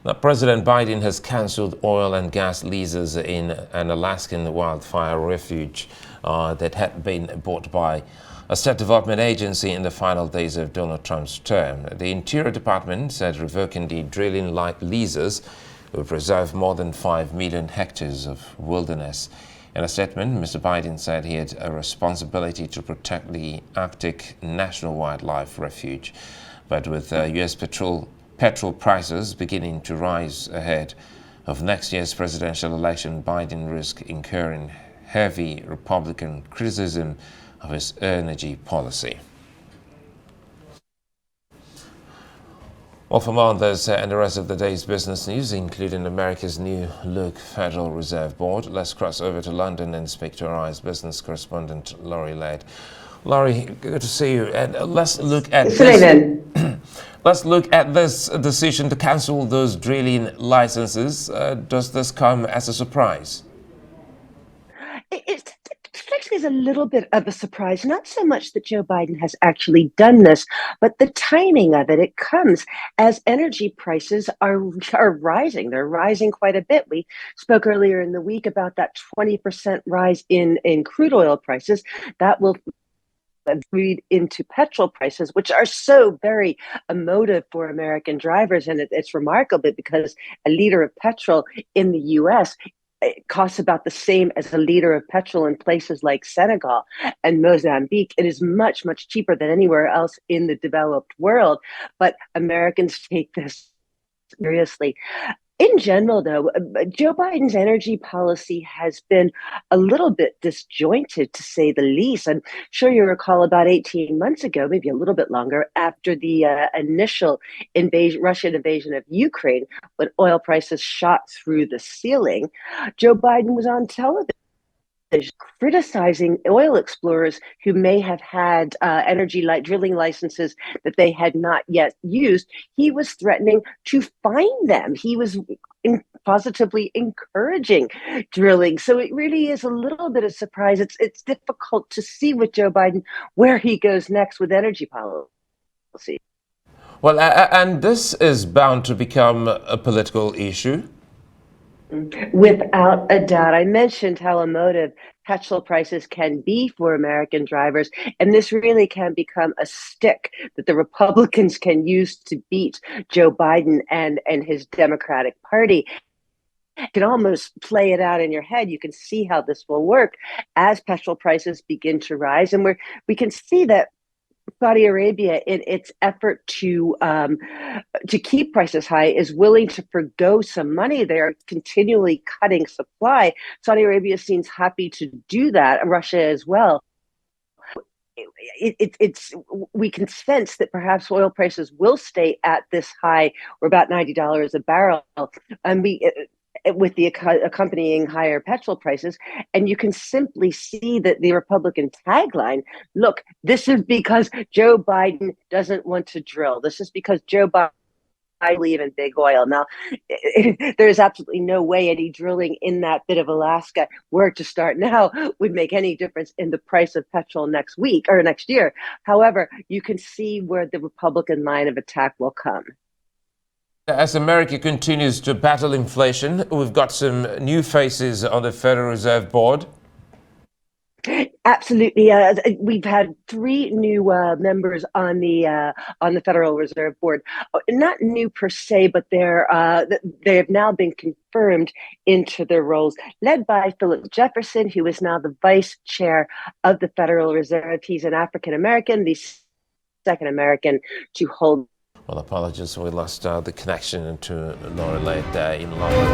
Now, President Biden has cancelled oil and gas leases in an Alaskan wildfire refuge that had been bought by a state development agency in the final days of Donald Trump's term. The Interior Department said revoking the drilling leases would preserve more than 5 million hectares of wilderness. In a statement, Mr. Biden said he had a responsibility to protect the Arctic National Wildlife Refuge. But with U.S. petrol prices beginning to rise ahead of next year's presidential election, Biden risks incurring heavy Republican criticism of his energy policy. Well, for more on this and the rest of the day's business news, including America's new look Federal Reserve Board, let's cross over to London and speak to our ICE business correspondent, Laurie Laird. Laurie, good to see you. And let's look at this. Let's look at this decision to cancel those drilling licenses. Does this come as a surprise? It strikes me as a little bit of a surprise, not so much that Joe Biden has actually done this, but the timing of it. It comes as energy prices are rising. They're rising quite a bit. We spoke earlier in the week about that 20% rise in crude oil prices. That will read into petrol prices, which are so very emotive for American drivers. And it's remarkable because a liter of petrol in the US it costs about the same as a liter of petrol in places like Senegal and Mozambique. It is much, much cheaper than anywhere else in the developed world. But Americans take this seriously. In general, though, Joe Biden's energy policy has been a little bit disjointed, to say the least. I'm sure you recall about 18 months ago, maybe a little bit longer, after the initial Russian invasion of Ukraine, when oil prices shot through the ceiling, Joe Biden was on television criticizing oil explorers who may have had drilling licenses that they had not yet used. He was threatening to fine them. He was positively encouraging drilling. So it really is a little bit of surprise. It's difficult to see with Joe Biden where he goes next with energy policy. Well, and this is bound to become a political issue. Without a doubt. I mentioned how emotive petrol prices can be for American drivers, and this really can become a stick that the Republicans can use to beat Joe Biden and his Democratic Party. You can almost play it out in your head. You can see how this will work as petrol prices begin to rise, and we can see that Saudi Arabia, in its effort to keep prices high, is willing to forgo some money. They are continually cutting supply. Saudi Arabia seems happy to do that, and Russia as well. We can sense that perhaps oil prices will stay at this high, or about $90 a barrel, and with the accompanying higher petrol prices. And you can simply see that the Republican tagline, look, this is because Joe Biden doesn't want to drill. This is because Joe Biden believe in big oil. Now, there's absolutely no way any drilling in that bit of Alaska were to start now would make any difference in the price of petrol next week or next year. However, you can see where the Republican line of attack will come. As America continues to battle inflation, we've got some new faces on the Federal Reserve Board. Absolutely. We've had 3 new members on the Federal Reserve Board. Not new per se, but they have now been confirmed into their roles, led by Philip Jefferson, who is now the vice chair of the Federal Reserve. He's an African American, the second American to hold. Well, apologies, we lost the connection to Laurie Laird in London.